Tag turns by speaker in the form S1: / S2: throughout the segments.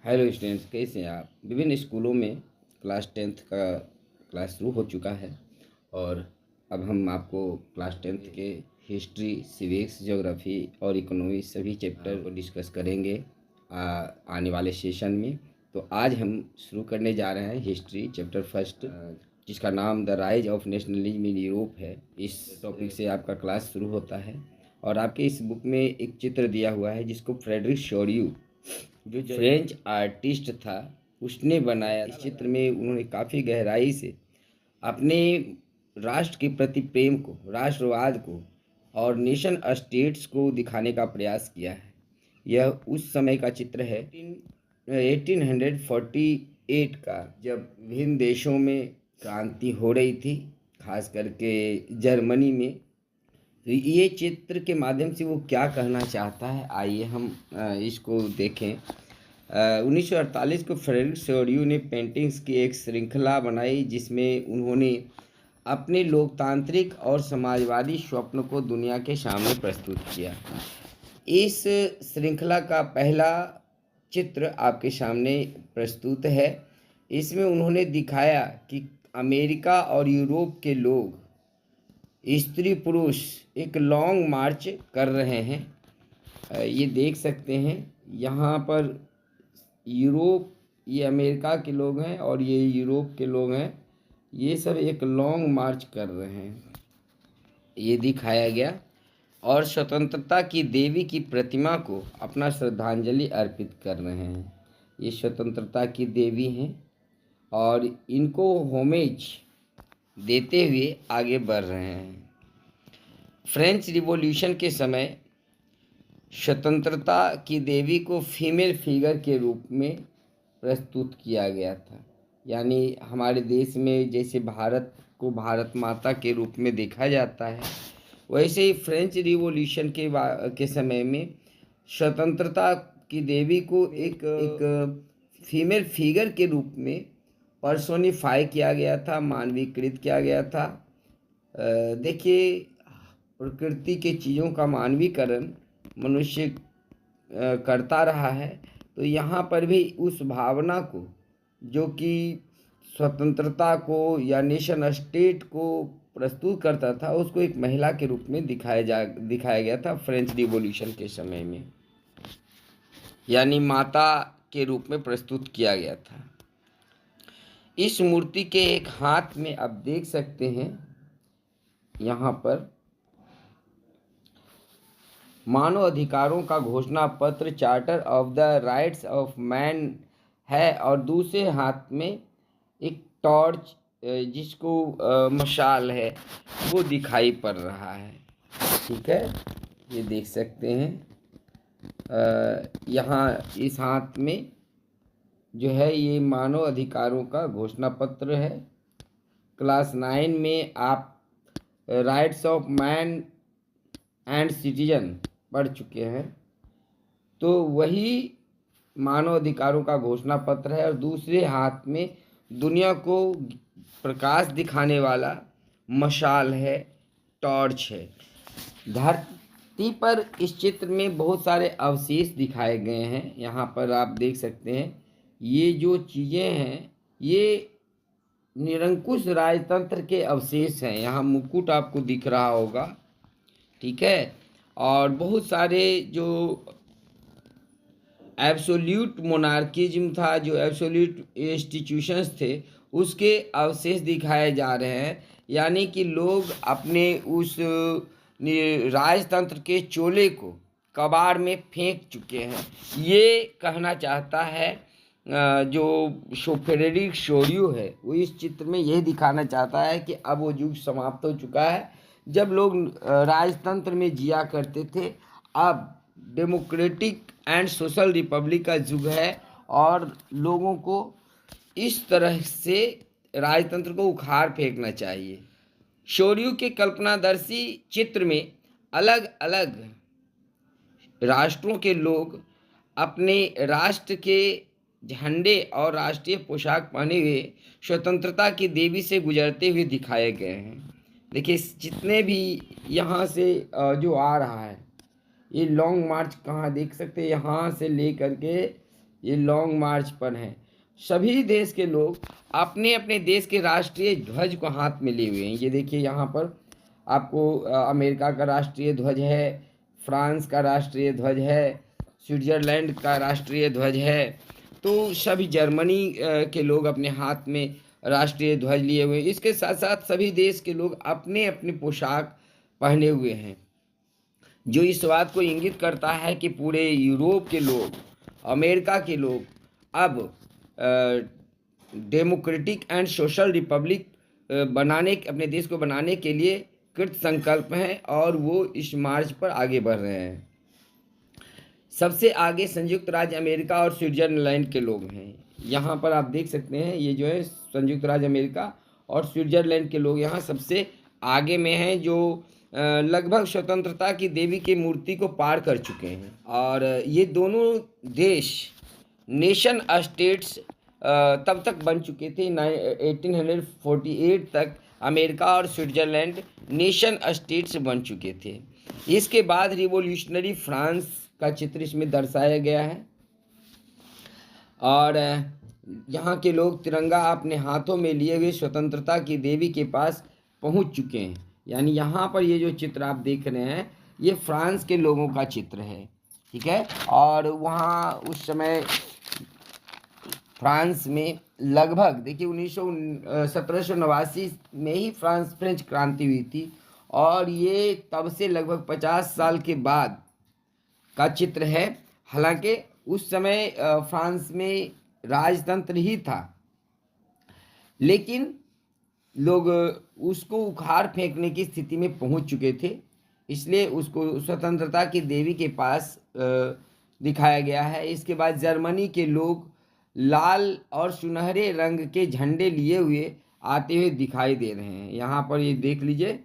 S1: Hello students, कैसे हैं आप। विभिन्न स्कूलों में क्लास 10th का क्लास शुरू हो चुका है और अब हम आपको क्लास 10th के हिस्ट्री, सिविक्स, ज्योग्राफी और इकोनॉमी सभी चैप्टर को डिस्कस करेंगे आने वाले सेशन में। तो आज हम शुरू करने जा रहे हैं हिस्ट्री चैप्टर फर्स्ट, जिसका नाम the rise of nationalism in Europe है। इस टॉपिक से आपका क्लास शुरू होता है और आपके इस बुक में एक चित्र दिया हुआ है जिसको फ्रेडरिक शोरियू, जो फ्रेंच आर्टिस्ट था, उसने बनाया। इस चित्र में उन्होंने काफ़ी गहराई से अपने राष्ट्र के प्रति प्रेम को, राष्ट्रवाद को और नेशन स्टेट्स को दिखाने का प्रयास किया है। यह उस समय का चित्र है 1848 का, जब विभिन्न देशों में क्रांति हो रही थी, खास करके जर्मनी में। तो ये चित्र के माध्यम से वो क्या कहना चाहता है, आइए हम इसको देखें। 1948 को फ्रेडरिक शोरियू ने पेंटिंग्स की एक श्रृंखला बनाई जिसमें उन्होंने अपने लोकतांत्रिक और समाजवादी स्वप्न को दुनिया के सामने प्रस्तुत किया। इस श्रृंखला का पहला चित्र आपके सामने प्रस्तुत है। इसमें उन्होंने दिखाया कि अमेरिका और यूरोप के लोग, स्त्री पुरुष, एक लॉन्ग मार्च कर रहे हैं। ये देख सकते हैं यहाँ पर यूरोप, ये अमेरिका के लोग हैं और ये यूरोप के लोग हैं। ये सब एक लॉन्ग मार्च कर रहे हैं, ये दिखाया गया। और स्वतंत्रता की देवी की प्रतिमा को अपना श्रद्धांजलि अर्पित कर रहे हैं। ये स्वतंत्रता की देवी हैं और इनको होमेज देते हुए आगे बढ़ रहे हैं। फ्रेंच रिवॉल्यूशन के समय स्वतंत्रता की देवी को फीमेल फिगर के रूप में प्रस्तुत किया गया था। यानी हमारे देश में जैसे भारत को भारत माता के रूप में देखा जाता है, वैसे ही फ्रेंच रिवॉल्यूशन के समय में स्वतंत्रता की देवी को एक फीमेल फिगर के रूप में पर्सोनिफाई किया गया था, मानवीकृत किया गया था। देखिए, प्रकृति के चीज़ों का मानवीकरण मनुष्य करता रहा है, तो यहाँ पर भी उस भावना को, जो कि स्वतंत्रता को या नेशन स्टेट को प्रस्तुत करता था, उसको एक महिला के रूप में दिखाया गया था फ्रेंच रिवॉल्यूशन के समय में, यानी माता के रूप में प्रस्तुत किया गया था। इस मूर्ति के एक हाथ में आप देख सकते हैं यहाँ पर मानव अधिकारों का घोषणा पत्र, charter of the rights of man है, और दूसरे हाथ में एक टॉर्च, जिसको मशाल है, वो दिखाई पड़ रहा है। ठीक है, ये देख सकते हैं। यहाँ इस हाथ में जो है ये मानव अधिकारों का घोषणा पत्र है। क्लास 9 में आप rights of man and citizen पढ़ चुके हैं, तो वही मानव अधिकारों का घोषणा पत्र है और दूसरे हाथ में दुनिया को प्रकाश दिखाने वाला मशाल है, टॉर्च है। धरती पर इस चित्र में बहुत सारे अवशेष दिखाए गए हैं। यहाँ पर आप देख सकते हैं, ये जो चीज़ें हैं ये निरंकुश राजतंत्र के अवशेष हैं। यहाँ मुकुट आपको दिख रहा होगा, ठीक है, और बहुत सारे जो एब्सोल्यूट मोनार्किज्म था, जो एब्सोल्यूट इंस्टीट्यूशंस थे, उसके अवशेष दिखाए जा रहे हैं। यानी कि लोग अपने उस राजतंत्र के चोले को कबाड़ में फेंक चुके हैं। ये कहना चाहता है जो फ्रेडरिक शोरियू है, वो इस चित्र में यही दिखाना चाहता है कि अब वो युग समाप्त हो चुका है जब लोग राजतंत्र में जिया करते थे। अब डेमोक्रेटिक एंड सोशल रिपब्लिक का युग है और लोगों को इस तरह से राजतंत्र को उखाड़ फेंकना चाहिए। शोरियू के कल्पनादर्शी चित्र में अलग अलग राष्ट्रों के लोग अपने राष्ट्र के झंडे और राष्ट्रीय पोशाक पहने हुए स्वतंत्रता की देवी से गुजरते हुए दिखाए गए हैं। देखिए, जितने भी यहाँ से जो आ रहा है, ये लॉन्ग मार्च कहाँ देख सकते हैं, यहाँ से ले करके ये लॉन्ग मार्च पर हैं। सभी देश के लोग अपने अपने देश के राष्ट्रीय ध्वज को हाथ में लिए हुए हैं। ये देखिए यहाँ पर आपको अमेरिका का राष्ट्रीय ध्वज है, फ्रांस का राष्ट्रीय ध्वज है, स्विट्ज़रलैंड का राष्ट्रीय ध्वज है। तो सभी जर्मनी के लोग अपने हाथ में राष्ट्रीय ध्वज लिए हुए हैं। इसके साथ साथ सभी देश के लोग अपने अपनी पोशाक पहने हुए हैं, जो इस बात को इंगित करता है कि पूरे यूरोप के लोग, अमेरिका के लोग अब डेमोक्रेटिक एंड सोशल रिपब्लिक अपने देश को बनाने के लिए कृत संकल्प हैं और वो इस मार्च पर आगे बढ़ रहे हैं। सबसे आगे संयुक्त राज्य अमेरिका और स्विट्जरलैंड के लोग हैं। यहाँ पर आप देख सकते हैं, ये जो है संयुक्त राज्य अमेरिका और स्विट्जरलैंड के लोग यहाँ सबसे आगे में हैं, जो लगभग स्वतंत्रता की देवी की मूर्ति को पार कर चुके हैं। और ये दोनों देश नेशन स्टेट्स तब तक बन चुके थे 1848 तक अमेरिका और स्विट्जरलैंड नेशन स्टेट्स बन चुके थे। इसके बाद रिवोल्यूशनरी फ्रांस का चित्र इसमें दर्शाया गया है और यहाँ के लोग तिरंगा अपने हाथों में लिए हुए स्वतंत्रता की देवी के पास पहुँच चुके हैं। यानी यहाँ पर ये जो चित्र आप देख रहे हैं ये फ्रांस के लोगों का चित्र है, ठीक है। और वहाँ उस समय फ्रांस में लगभग देखिए 1789 में ही फ्रेंच क्रांति हुई थी और ये तब से लगभग 50 साल के बाद का चित्र है। हालांकि उस समय फ्रांस में राजतंत्र ही था, लेकिन लोग उसको उखाड़ फेंकने की स्थिति में पहुंच चुके थे, इसलिए उसको स्वतंत्रता की देवी के पास दिखाया गया है। इसके बाद जर्मनी के लोग लाल और सुनहरे रंग के झंडे लिए हुए आते हुए दिखाई दे रहे हैं। यहाँ पर ये देख लीजिए,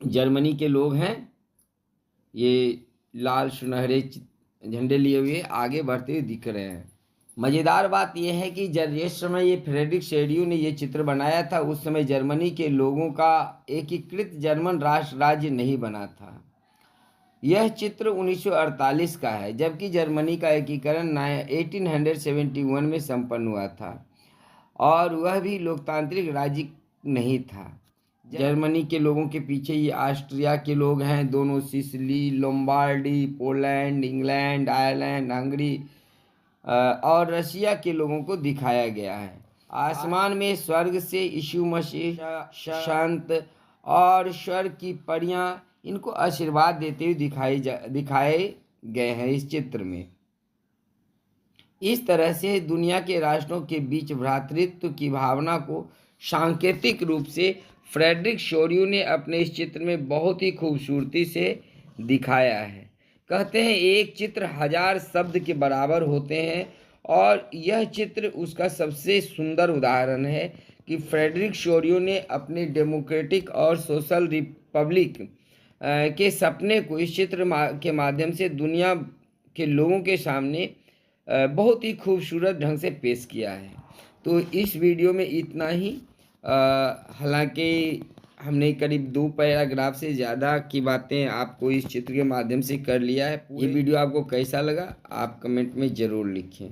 S1: जर्मनी के लोग हैं, ये लाल सुनहरे झंडे लिए हुए आगे बढ़ते हुए दिख रहे हैं। मज़ेदार बात यह है कि जिस समय ये फ्रेडरिक शेड्यू ने ये चित्र बनाया था उस समय जर्मनी के लोगों का एकीकृत जर्मन राष्ट्र राज्य नहीं बना था। यह चित्र 1948 का है, जबकि जर्मनी का एकीकरण 1871 में संपन्न हुआ था और वह भी लोकतांत्रिक राज्य नहीं था। जर्मनी के लोगों के पीछे ये ऑस्ट्रिया के लोग हैं, दोनों Sicily, Lombardy, Poland, England, Ireland, Hungary और रशिया के लोगों को दिखाया गया है। आसमान में स्वर्ग से यीशु मसीह, संत और स्वर्ग की परियां इनको आशीर्वाद देते हुए दिखाए गए हैं इस चित्र में। इस तरह से दुनिया के राष्ट्रों के बीच भ्रातृत्व की भावना को सांकेतिक रूप से फ्रेडरिक शेड्यू ने अपने इस चित्र में बहुत ही खूबसूरती से दिखाया है। कहते हैं एक चित्र 1000 शब्द के बराबर होते हैं और यह चित्र उसका सबसे सुंदर उदाहरण है कि फ्रेडरिक शेड्यू ने अपने डेमोक्रेटिक और सोशल रिपब्लिक के सपने को इस चित्र के माध्यम से दुनिया के लोगों के सामने बहुत ही खूबसूरत ढंग से पेश किया है। तो इस वीडियो में इतना ही। हालांकि हमने करीब 2 पैराग्राफ से ज़्यादा की बातें आपको इस चित्र के माध्यम से कर लिया है। ये वीडियो आपको कैसा लगा आप कमेंट में ज़रूर लिखें।